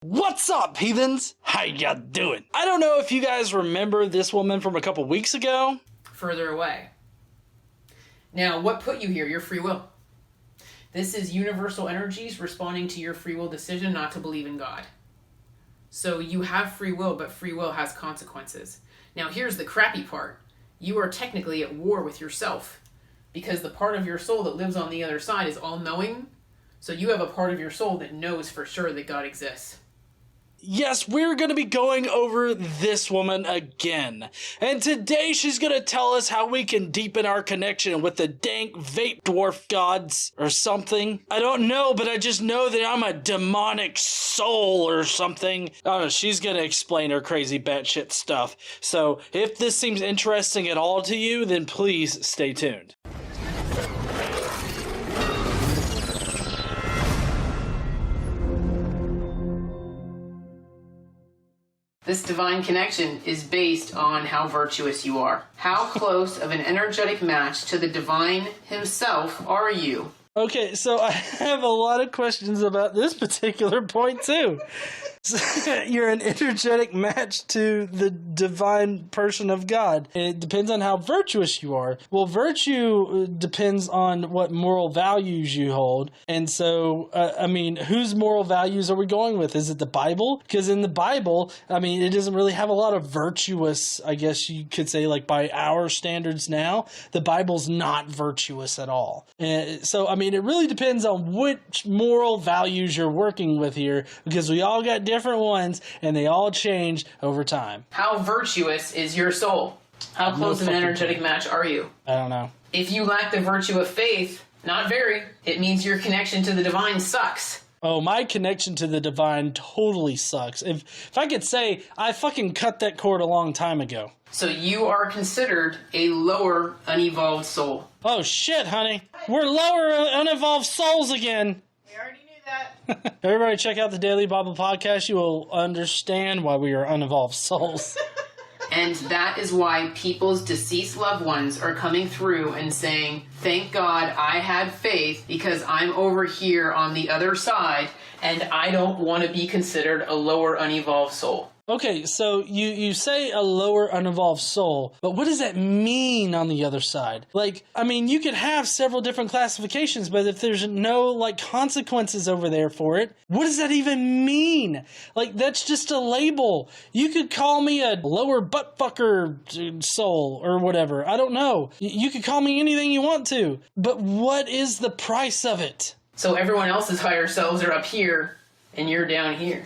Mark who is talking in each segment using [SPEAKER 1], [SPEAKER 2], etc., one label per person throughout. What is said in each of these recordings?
[SPEAKER 1] What's up, heathens? How ya doing? I don't know if you guys remember this woman from a couple weeks ago.
[SPEAKER 2] Further away. Now, what put you here? Your free will. This is universal energies responding to your free will decision not to believe in God. So you have free will, but free will has consequences. Now, here's the crappy part. You are technically at war with yourself because the part of your soul that lives on the other side is all-knowing. So you have a part of your soul that knows for sure that God exists.
[SPEAKER 1] Yes, we're going to be going over this woman again. And today she's going to tell us how we can deepen our connection with the dank vape dwarf gods or something. I don't know, but I just know that I'm a demonic soul or something. I don't know, she's going to explain her crazy batshit stuff. So if this seems interesting at all to you, then please stay tuned.
[SPEAKER 2] This divine connection is based on how virtuous you are. How close of an energetic match to the divine himself are you?
[SPEAKER 1] Okay, so I have a lot of questions about this particular point too. So, you're an energetic match to the divine person of God. It depends on how virtuous you are. Well, virtue depends on what moral values you hold. And so, whose moral values are we going with? Is it the Bible? Because in the Bible, it doesn't really have a lot of virtuous, I guess you could say, like by our standards now, the Bible's not virtuous at all. So, it really depends on which moral values you're working with here, because we all got different ones and they all change over time.
[SPEAKER 2] How virtuous is your soul? How close of an energetic match are you?
[SPEAKER 1] I don't know.
[SPEAKER 2] If you lack the virtue of faith, not very. It means your connection to the divine sucks.
[SPEAKER 1] Oh, my connection to the divine totally sucks. If I could say, I fucking cut that cord a long time ago.
[SPEAKER 2] So you are considered a lower, unevolved soul.
[SPEAKER 1] Oh shit, honey. We're lower, unevolved souls again.
[SPEAKER 2] We already knew that.
[SPEAKER 1] Everybody check out the Daily Bible Podcast. You will understand why we are unevolved souls.
[SPEAKER 2] And that is why people's deceased loved ones are coming through and saying, thank God I had faith because I'm over here on the other side and I don't want to be considered a lower unevolved soul.
[SPEAKER 1] Okay, so you say a lower unevolved soul, but what does that mean on the other side? You could have several different classifications, but if there's no, consequences over there for it, what does that even mean? That's just a label. You could call me a lower buttfucker soul or whatever. I don't know. You could call me anything you want to, but what is the price of it?
[SPEAKER 2] So everyone else's higher selves are up here, and you're down here,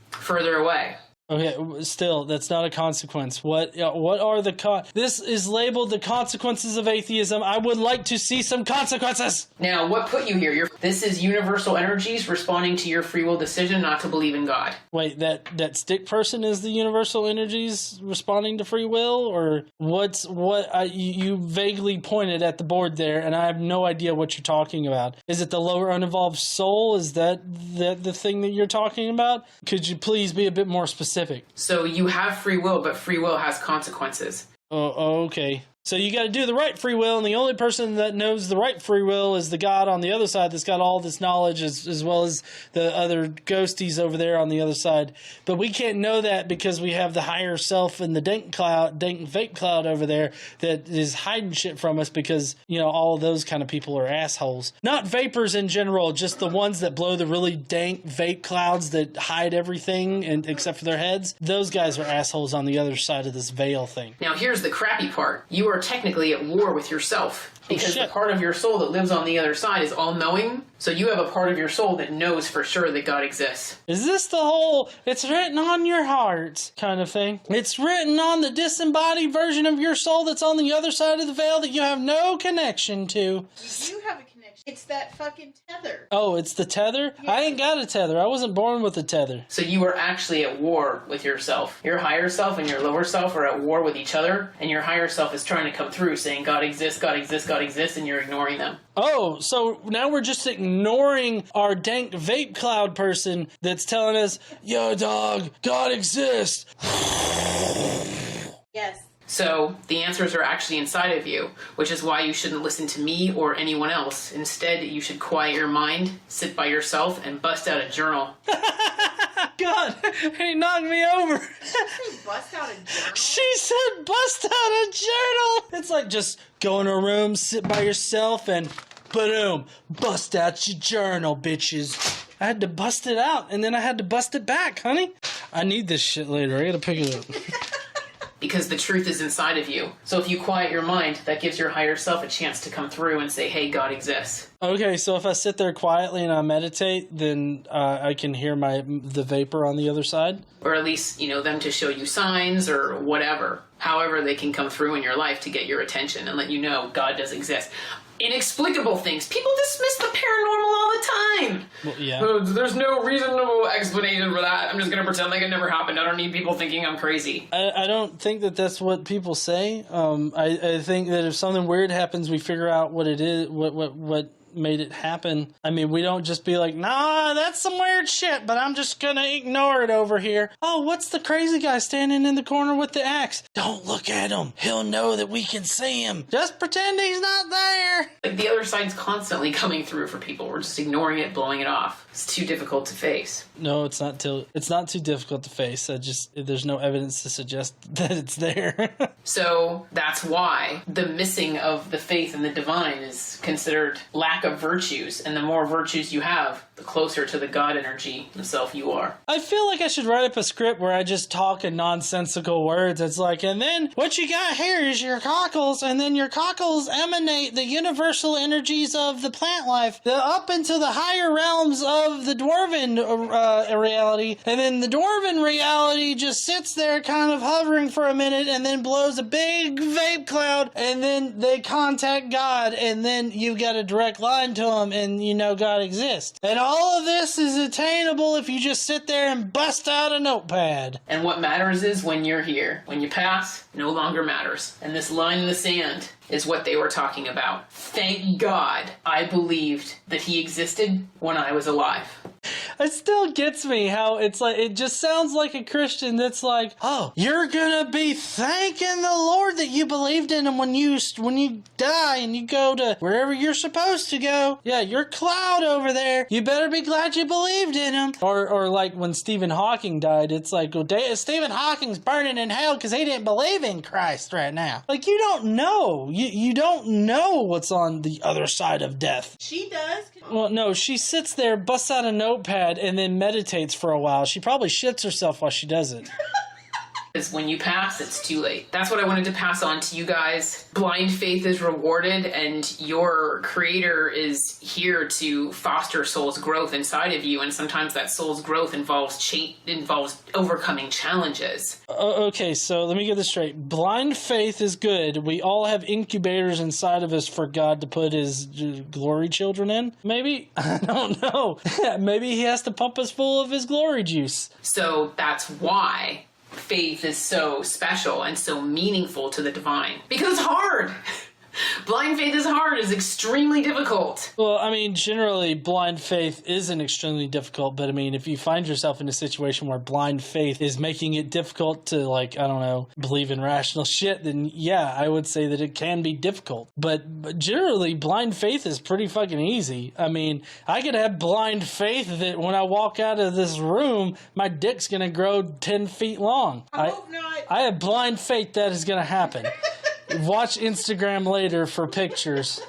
[SPEAKER 2] further away.
[SPEAKER 1] Okay, still, that's not a consequence. What are the This is labeled the consequences of atheism. I would like to see some consequences.
[SPEAKER 2] Now, what put you here? This is universal energies responding to your free will decision not to believe in God.
[SPEAKER 1] Wait, that stick person is the universal energies responding to free will, or you vaguely pointed at the board there, and I have no idea what you're talking about. Is it the lower unevolved soul? Is that the thing that you're talking about? Could you please be a bit more specific?
[SPEAKER 2] So you have free will, but free will has consequences.
[SPEAKER 1] Oh, okay. So you got to do the right free will, and the only person that knows the right free will is the God on the other side that's got all this knowledge, as well as the other ghosties over there on the other side. But we can't know that because we have the higher self and the dank vape cloud over there that is hiding shit from us because, all of those kind of people are assholes. Not vapors in general, just the ones that blow the really dank vape clouds that hide everything except for their heads. Those guys are assholes on the other side of this veil thing.
[SPEAKER 2] Now here's the crappy part. You are technically at war with yourself because the part of your soul that lives on the other side is all-knowing. So you have a part of your soul that knows for sure that God exists.
[SPEAKER 1] Is this the whole it's written on your heart kind of thing? It's written on the disembodied version of your soul that's on the other side of the veil that you have no connection to.
[SPEAKER 3] You do have a connection. It's that fucking tether.
[SPEAKER 1] Oh, it's the tether? Yeah. I ain't got a tether. I wasn't born with a tether.
[SPEAKER 2] So you are actually at war with yourself. Your higher self and your lower self are at war with each other, and your higher self is trying to come through saying God exists, God exists, God exists, and you're ignoring them.
[SPEAKER 1] Oh, so now we're just ignoring our dank vape cloud person that's telling us, yo, dog, God exists.
[SPEAKER 3] Yes.
[SPEAKER 2] So the answers are actually inside of you, which is why you shouldn't listen to me or anyone else. Instead, you should quiet your mind, sit by yourself, and bust out a journal.
[SPEAKER 1] God, and he knocked me over.
[SPEAKER 3] Say bust out a journal.
[SPEAKER 1] She said bust out a journal. It's like just go in a room, sit by yourself, and boom, bust out your journal, bitches. I had to bust it out, and then I had to bust it back, honey. I need this shit later. I gotta pick it up.
[SPEAKER 2] Because the truth is inside of you. So if you quiet your mind, that gives your higher self a chance to come through and say, hey, God exists.
[SPEAKER 1] Okay, so if I sit there quietly and I meditate, then I can hear the vapor on the other side?
[SPEAKER 2] Or at least, them to show you signs or whatever. However they can come through in your life to get your attention and let you know God does exist. Inexplicable things. People dismiss the paranormal all the time.
[SPEAKER 1] Well, yeah.
[SPEAKER 2] There's no reasonable explanation for that. I'm just going to pretend like it never happened. I don't need people thinking I'm crazy.
[SPEAKER 1] I don't think that that's what people say. I think that if something weird happens, we figure out what it is, what made it happen. I mean, we don't just be like, nah, that's some weird shit, but I'm just gonna ignore it over here. Oh, what's the crazy guy standing in the corner with the axe? Don't look at him. He'll know that we can see him. Just pretend he's not there.
[SPEAKER 2] Like, the other side's constantly coming through for people. We're just ignoring it, blowing it off. It's too difficult to face.
[SPEAKER 1] No, it's not too difficult to face. There's no evidence to suggest that it's there.
[SPEAKER 2] So that's why the missing of the faith in the divine is considered lack of virtues, and the more virtues you have, the closer to the God energy himself you are.
[SPEAKER 1] I feel like I should write up a script where I just talk in nonsensical words. It's like, and then what you got here is your cockles, and then your cockles emanate the universal energies of the plant life up into the higher realms of the dwarven reality, and then the dwarven reality just sits there kind of hovering for a minute and then blows a big vape cloud, and then they contact God, and then you've got a direct line to him, and you know God exists. And all of this is attainable if you just sit there and bust out a notepad.
[SPEAKER 2] And what matters is when you're here. When you pass, no longer matters. And this line in the sand is what they were talking about. Thank God I believed that he existed when I was alive.
[SPEAKER 1] It still gets me how it's like, it just sounds like a Christian that's like, oh, you're gonna be thanking the Lord that you believed in him when you die and you go to wherever you're supposed to go. Yeah, your cloud over there. You better be glad you believed in him. Or like when Stephen Hawking died, it's like, well, Stephen Hawking's burning in hell because he didn't believe in Christ right now. Like, you don't know. You don't know what's on the other side of death.
[SPEAKER 3] She does.
[SPEAKER 1] Well, no, she sits there, busts out a notepad, and then meditates for a while. She probably shits herself while she does it.
[SPEAKER 2] Because when you pass, it's too late. That's what I wanted to pass on to you guys. Blind faith is rewarded, and your creator is here to foster soul's growth inside of you, and sometimes that soul's growth involves overcoming challenges.
[SPEAKER 1] Okay, so let me get this straight. Blind faith is good. We all have incubators inside of us for God to put his glory children in. Maybe? I don't know. Maybe he has to pump us full of his glory juice.
[SPEAKER 2] So that's why faith is so special and so meaningful to the divine. Because it's hard. Blind faith is hard. It's extremely difficult.
[SPEAKER 1] Well, I mean, generally, blind faith isn't extremely difficult, but I mean, if you find yourself in a situation where blind faith is making it difficult to, like, I don't know, believe in rational shit, then yeah, I would say that it can be difficult. But generally, blind faith is pretty fucking easy. I mean, I could have blind faith that when I walk out of this room, my dick's gonna grow 10 feet long.
[SPEAKER 3] I hope not.
[SPEAKER 1] I have blind faith that is gonna happen. Watch Instagram later for pictures.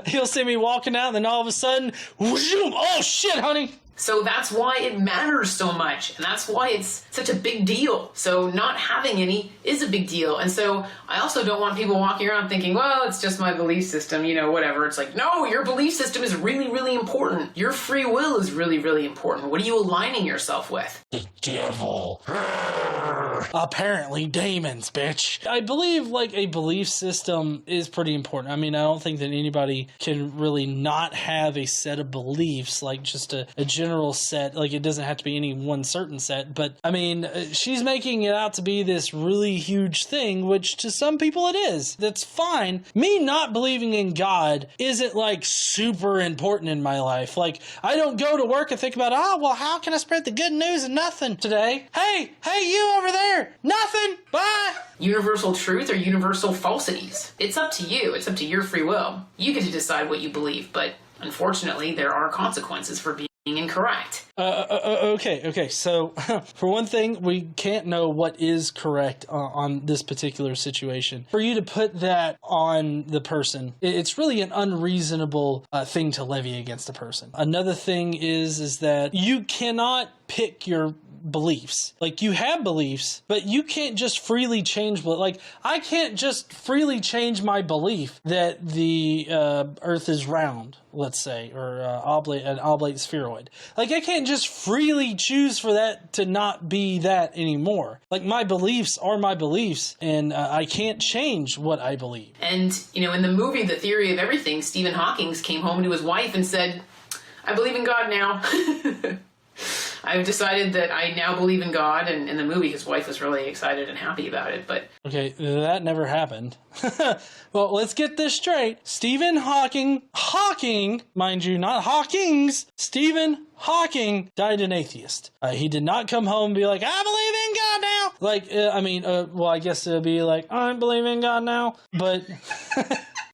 [SPEAKER 1] You'll see me walking out, and then all of a sudden, whoom, oh shit, honey.
[SPEAKER 2] So that's why it matters so much, and that's why it's such a big deal. So not having any is a big deal. And so I also don't want people walking around thinking, well, it's just my belief system, whatever. It's like, no, your belief system is really, really important. Your free will is really, really important. What are you aligning yourself with?
[SPEAKER 1] The devil. Apparently demons, bitch. I believe, like, a belief system is pretty important. I mean, I don't think that anybody can really not have a set of beliefs, like just a general set. Like, it doesn't have to be any one certain set, but I mean, she's making it out to be this really huge thing, which to some people it is. That's fine. Me not believing in God isn't like super important in my life. Like, I don't go to work and think about, well, how can I spread the good news of nothing today? Hey, you over there, nothing, bye.
[SPEAKER 2] Universal truth or universal falsities. It's up to you. It's up to your free will. You get to decide what you believe, but unfortunately, there are consequences for being incorrect.
[SPEAKER 1] Okay. So, for one thing, we can't know what is correct on this particular situation. For you to put that on the person, it's really an unreasonable thing to levy against a person. Another thing is that you cannot pick your beliefs. Like, you have beliefs, but you can't just freely change. Like, I can't just freely change my belief that the Earth is round, let's say, or an oblate spheroid. Like, I can't just freely choose for that to not be that anymore. Like, my beliefs are my beliefs, and I can't change what I believe.
[SPEAKER 2] And, in the movie The Theory of Everything, Stephen Hawking came home to his wife and said, I believe in God now. I've decided that I now believe in God, and in the movie his wife was really excited and happy about it, but...
[SPEAKER 1] Okay, that never happened. Well, let's get this straight. Stephen Hawking, mind you, not Hawking's, Stephen Hawking died an atheist. He did not come home and be like, I believe in God now! Well, I guess it would be like, I believe in God now, but...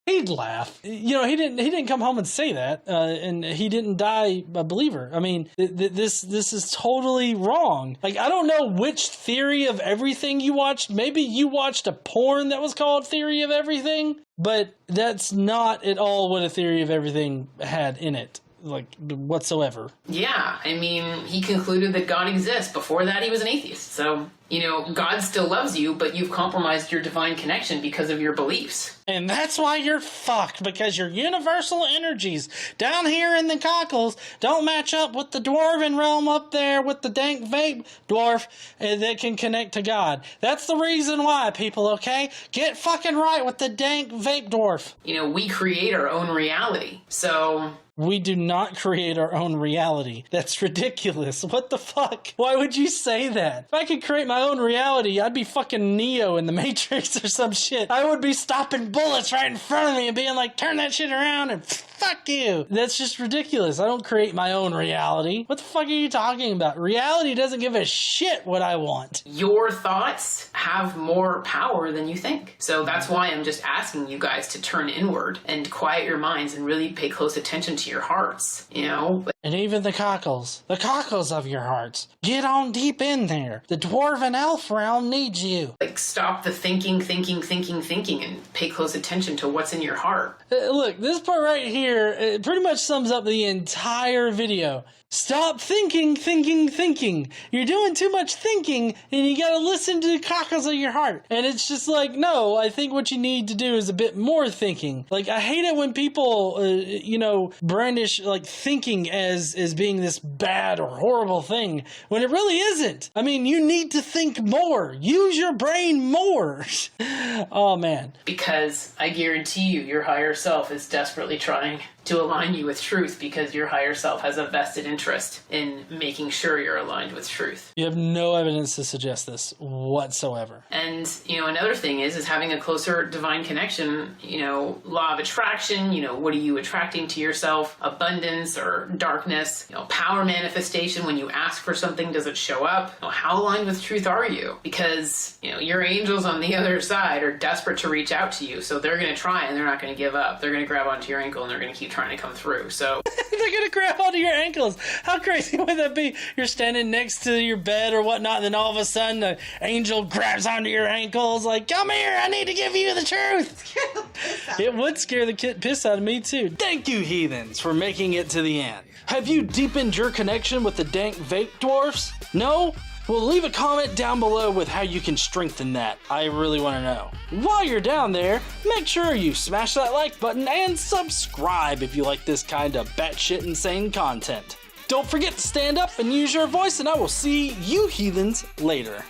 [SPEAKER 1] He'd laugh. He didn't come home and say that, and he didn't die a believer. I mean, this is totally wrong. Like, I don't know which Theory of Everything you watched. Maybe you watched a porn that was called Theory of Everything, but that's not at all what a Theory of Everything had in it. Like, whatsoever.
[SPEAKER 2] Yeah, I mean, he concluded that God exists. Before that, he was an atheist. So, God still loves you, but you've compromised your divine connection because of your beliefs.
[SPEAKER 1] And that's why you're fucked, because your universal energies down here in the cockles don't match up with the dwarven realm up there with the dank vape dwarf that can connect to God. That's the reason why, people, okay? Get fucking right with the dank vape dwarf.
[SPEAKER 2] We create our own reality. So...
[SPEAKER 1] We do not create our own reality. That's ridiculous. What the fuck? Why would you say that? If I could create my own reality, I'd be fucking Neo in the Matrix or some shit. I would be stopping bullets right in front of me and being like, turn that shit around and fuck you. That's just ridiculous. I don't create my own reality. What the fuck are you talking about? Reality doesn't give a shit what I want.
[SPEAKER 2] Your thoughts have more power than you think. So that's why I'm just asking you guys to turn inward and quiet your minds and really pay close attention to your hearts,
[SPEAKER 1] And even the cockles of your hearts. Get on deep in there. The dwarven elf realm needs you.
[SPEAKER 2] Like, stop the thinking, and pay close attention to what's in your heart.
[SPEAKER 1] Look, this part right here, it pretty much sums up the entire video. Stop thinking. You're doing too much thinking, and you gotta listen to the cockles of your heart. And it's just like, no, I think what you need to do is a bit more thinking. Like, I hate it when people, brandish, like, thinking as being this bad or horrible thing, when it really isn't. I mean, you need to think more. Use your brain more. Oh, man.
[SPEAKER 2] Because I guarantee you, your higher self is desperately trying to align you with truth, because your higher self has a vested interest in making sure you're aligned with truth.
[SPEAKER 1] You have no evidence to suggest this whatsoever.
[SPEAKER 2] And, another thing is having a closer divine connection, law of attraction, what are you attracting to yourself? Abundance or darkness, power manifestation. When you ask for something, does it show up? How aligned with truth are you? Because, your angels on the other side are desperate to reach out to you. So they're going to try, and they're not going to give up. They're going to grab onto your ankle, and they're going to keep trying to come through. So
[SPEAKER 1] they're gonna grab onto your ankles. How crazy would that be? You're standing next to your bed or whatnot, and then all of a sudden the angel grabs onto your ankles like, come here, I need to give you the truth. It would scare the piss out of me too. Thank you, heathens, for making it to the end. Have you deepened your connection with the dank vape dwarfs? No? Well, leave a comment down below with how you can strengthen that. I really want to know. While you're down there, make sure you smash that like button and subscribe if you like this kind of batshit insane content. Don't forget to stand up and use your voice, and I will see you heathens later.